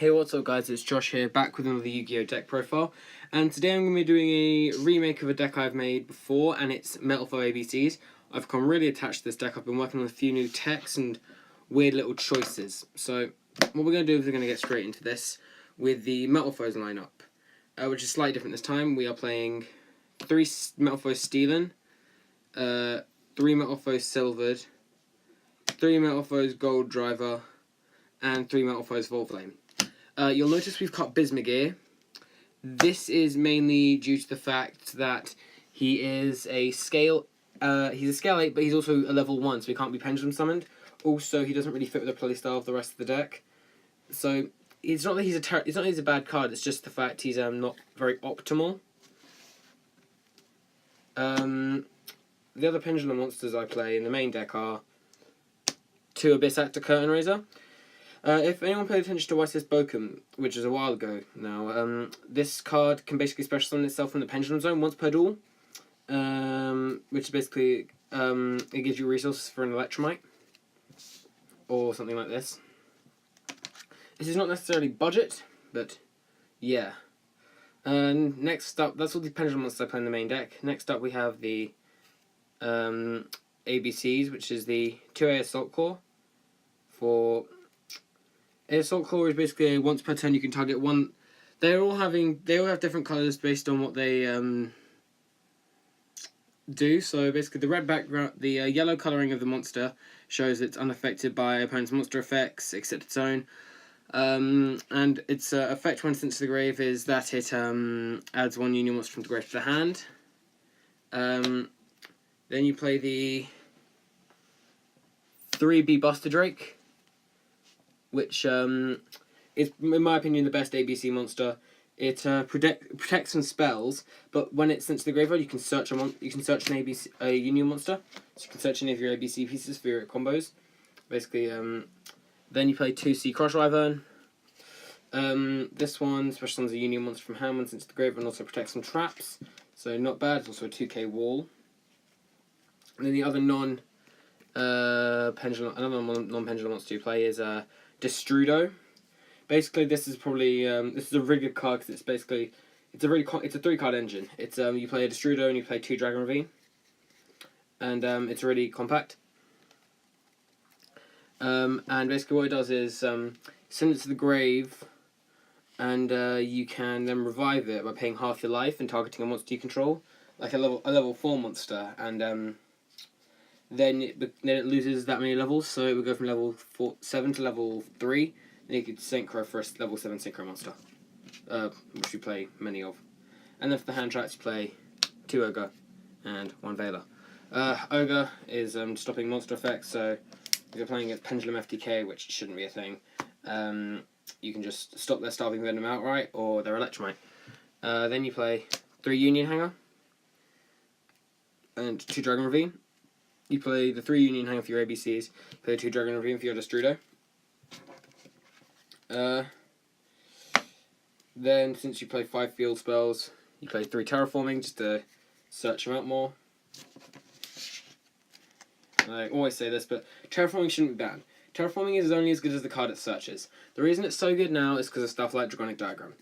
Hey, what's up guys, it's Josh here, back with another Yu-Gi-Oh! Deck profile, and today I'm going to be doing a remake of a deck I've made before, and it's Metalfoes ABCs. I've become really attached to this deck. I've been working on a few new techs and weird little choices. So what we're going to do is we're going to get straight into this with the Metalfoes lineup, which is slightly different this time. We are playing 3 Metalfoes Stealing, 3 Metalfoes Silvered, 3 Metalfoes Gold Driver, and 3 Metalfoes Volflame. You'll notice we've cut Bismagir. This is mainly due to the fact that he is a scale. He's a scale 8, but he's also a level 1, so he can't be pendulum summoned. Also, he doesn't really fit with the playstyle of the rest of the deck. So it's not that he's he's a bad card. It's just the fact he's not very optimal. The other pendulum monsters I play in the main deck are 2 Abyss Actor Curtain Raiser. If anyone paid attention to Weiss's Bokum, which is a while ago now, this card can basically special summon itself from the Pendulum Zone once per duel, which is basically, it gives you resources for an Electromite, or something like this. This is not necessarily budget, but yeah. Next up, that's all the Pendulum monsters I play in the main deck. Next up we have the ABCs, which is the 2A Assault Claw. For Assault Claw is basically a once per turn you can target one. They all have different colours based on what they do. So basically, the red background, the yellow colouring of the monster shows it's unaffected by opponent's monster effects except its own. And its effect when sent to the grave is that it adds 1 union monster from the grave to the hand. Then you play the 3B Buster Drake, which is, in my opinion, the best ABC monster. It protects from spells, but when it's sent to the graveyard, you can search a union monster. So you can search any of your ABC pieces for your combos. Basically, then you play 2C Crush Wyvern. This one special summons a union monster from hand when sent to the graveyard and also protects from traps. So not bad. It's also a 2K wall. And then the other non-pendulum monster you play is Destrudo. Basically, this is probably this is a really good card because it's a 3-card engine. It's you play a Destrudo and you play 2 Dragon Ravine, and it's really compact. And basically, what it does is send it to the grave, and you can then revive it by paying half your life and targeting a monster you control, like a level 4 monster, and then it loses that many levels, so it would go from level 7 to level 3. Then you could synchro for a level 7 synchro monster, which you play many of. And then for the hand traps, you play 2 Ogre and 1 Veiler. Ogre is stopping monster effects, so if you're playing against Pendulum FTK, which shouldn't be a thing, you can just stop their Starving Venom outright, or their Electromite. Then you play 3 Union Hanger and 2 Dragon Ravine. You play the 3 Union Hanger for your ABCs, play 2 Dragon Ravine for your Destrudo. Then, since you play 5 field spells, you play 3 Terraforming just to search them out more. I always say this, but Terraforming shouldn't be bad. Terraforming is only as good as the card it searches. The reason it's so good now is because of stuff like Dragonic Diagram.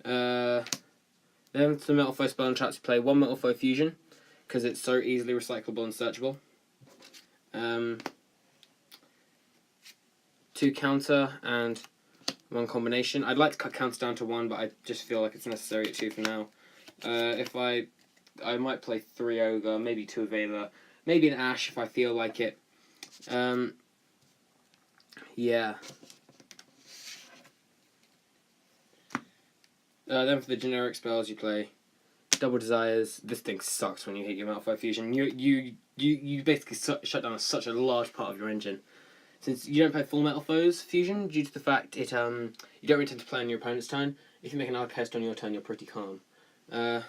Then to the Metalfoes spell and traps, you play 1 Metalfoes Fusion, because it's so easily recyclable and searchable. 2 counter and 1 combination. I'd like to cut counter down to 1, but I just feel like it's necessary at 2 for now. If I might play 3 Ogre, maybe 2 Veiler, maybe an Ash if I feel like it. Yeah. Then for the generic spells, you play Double Desires. This thing sucks when you hit your Metalfoes Fusion. You basically shut down such a large part of your engine. Since you don't play full Metalfoes Fusion, due to the fact you don't really tend to play on your opponent's turn, if you make an outcast on your turn, you're pretty calm. And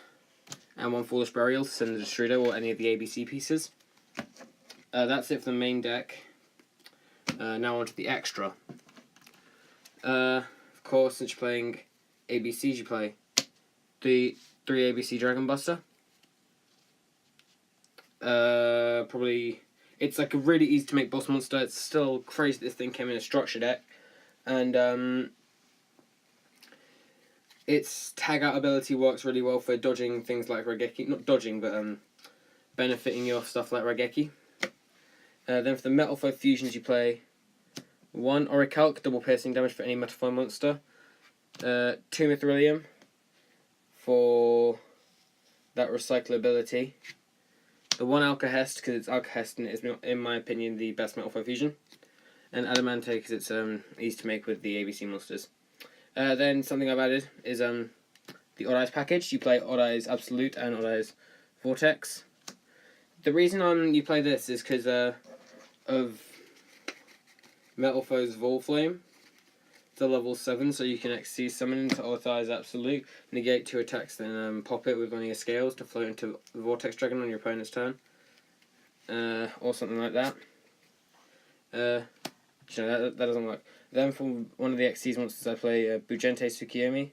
1 Foolish Burial to send the Destrudo or any of the ABC pieces. That's it for the main deck. Now on to the extra. Of course, since you're playing ABCs, you play the 3 ABC Dragon Buster. Probably It's like a really easy to make boss monster. It's still crazy this thing came in a structure deck. And its tag out ability works really well for dodging things like Raigeki. Not dodging, but benefiting you off stuff like Raigeki. Then for the Metalfoe fusions, you play 1 Orichalc, double piercing damage for any Metalfoe monster. 2 Mithrilium for that recyclability. The 1 Alcahest, because it's Alcahest and it is, in my opinion, the best Metalfoe fusion. And Adamante, because it's easy to make with the ABC monsters. Then something I've added is the Odd Eyes package. You play Odd Eyes Absolute and Odd Eyes Vortex. The reason you play this is because of Metalfoe's Volflame. It's a level 7, so you can XC summon into Odd Eyes Absolute, negate 2 attacks, then pop it with one of your scales to float into the Vortex Dragon on your opponent's turn. Or something like that. That doesn't work. Then for one of the XC's monsters, I play Bugente Tsukiyomi.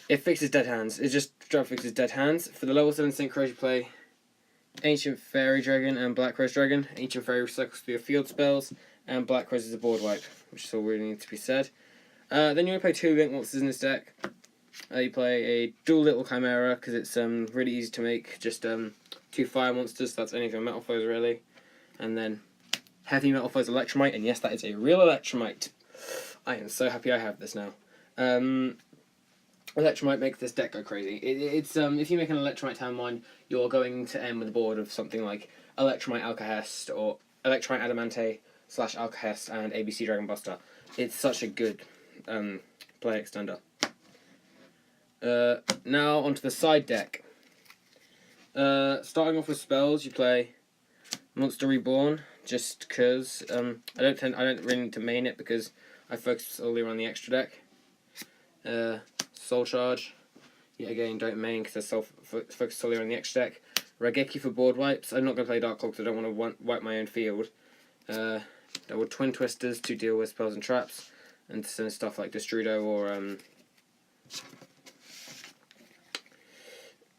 It fixes dead hands. It just straight fixes dead hands. For the level 7 Synchros, you play Ancient Fairy Dragon and Black Rose Dragon. Ancient Fairy recycles through your field spells, and Black Rose is a board wipe, which is all really needs to be said. Then you only play 2 Link monsters in this deck. You play a dual Little Chimera, because it's really easy to make. Just 2 fire monsters, so that's anything Metalfoes really. And then Heavy Metalfoes Electromite, and yes, that is a real Electromite. I am so happy I have this now. Electromite makes this deck go crazy. It's if you make an Electromite turn 1, you're going to end with a board of something like Electromite Alcahest or Electromite Adamante / Alcahest and ABC Dragon Buster. It's such a good play extender. Now onto the side deck. Starting off with spells, you play Monster Reborn, just because I don't really need to main it because I focus solely around the extra deck. Soul Charge, yet again don't main because I focus solely on the extra deck. Raigeki for board wipes. I'm not going to play Dark Claw because I don't want to wipe my own field. Double Twin Twisters to deal with spells and traps, and to send stuff like Destrudo or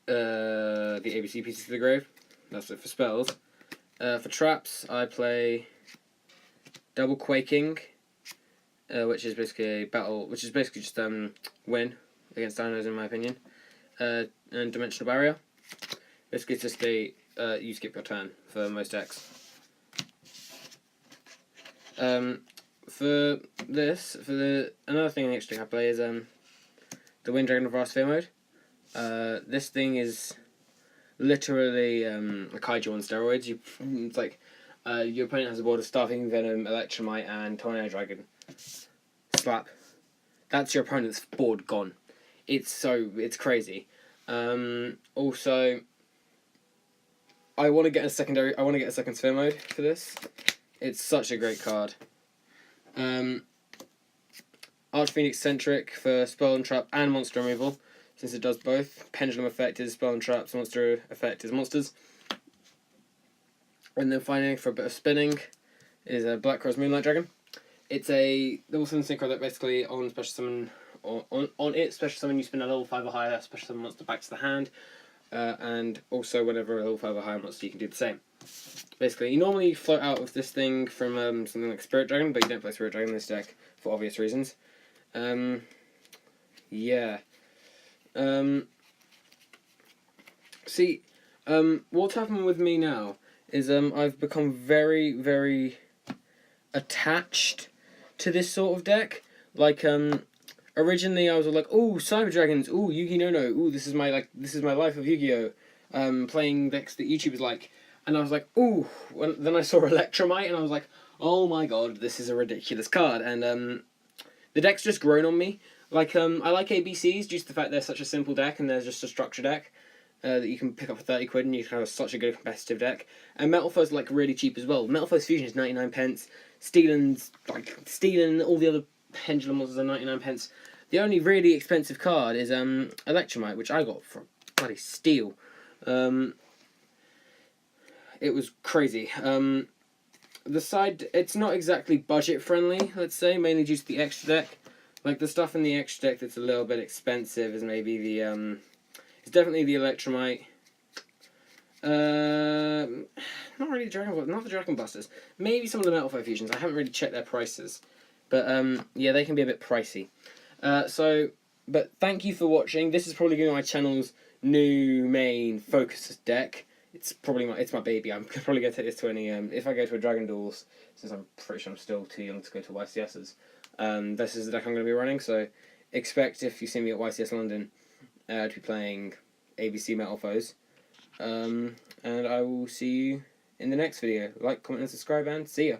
the ABC pieces to the grave. That's it for spells. For traps, I play Double Quaking, which is basically a battle, which is basically just win against dinos in my opinion, and Dimensional Barrier. Basically, it's just you skip your turn for most decks. For another thing in the extra deck I play is the Wind Dragon of Vast Fear mode. This thing is literally a kaiju on steroids. It's like your opponent has a board of Starving Venom, Electromite, and Tornado Dragon. Slap. That's your opponent's board gone. It's crazy. Also, I want to get a second sphere mode for this. It's such a great card. Archphoenix Centric for spell and trap and monster removal, since it does both. Pendulum effect is spell and traps, monster effect is monsters. And then finally, for a bit of spinning, is a Black Rose Moonlight Dragon. It's a level 7 synchro that basically on special summon, on it special summon you spin a level 5 or higher special summon monster back to the hand, and also whenever a level 5 or higher monster you can do the same. Basically, you normally float out of this thing from something like Spirit Dragon, but you don't play Spirit Dragon in this deck for obvious reasons. Yeah. See, what's happened with me now is I've become very, very attached to this sort of deck. Like, originally I was like, oh, Cyber Dragons, oh, Yu-Gi No, oh, this is my life of Yu-Gi-Oh! Playing decks that YouTubers like, and I was like, ooh. Then I saw Electromite, and I was like, oh my god, this is a ridiculous card, and the deck's just grown on me. Like, I like ABCs due to the fact they're such a simple deck, and they're just a structure deck that you can pick up for 30 quid, and you can have such a good competitive deck. And Metalfoes like really cheap as well. Metalfoes Fusion is 99 pence. Stealing all the other Pendulum monsters are 99 pence. The only really expensive card is Electromite, which I got for bloody steal. It was crazy. The side, it's not exactly budget friendly, let's say, mainly due to the extra deck. Like, the stuff in the extra deck that's a little bit expensive is maybe the, it's definitely the Electromite. Not really not the Dragon Busters. Maybe some of the Metalfoe fusions. I haven't really checked their prices. But, yeah, they can be a bit pricey. But thank you for watching. This is probably going to be my channel's new main focus deck. It's my baby. I'm probably going to take this to any if I go to a Dragon Duels, since I'm pretty sure I'm still too young to go to YCSs. This is the deck I'm going to be running. So expect, if you see me at YCS London, to be playing ABC Metalfoes. And I will see you in the next video. Like, comment, and subscribe, and see ya.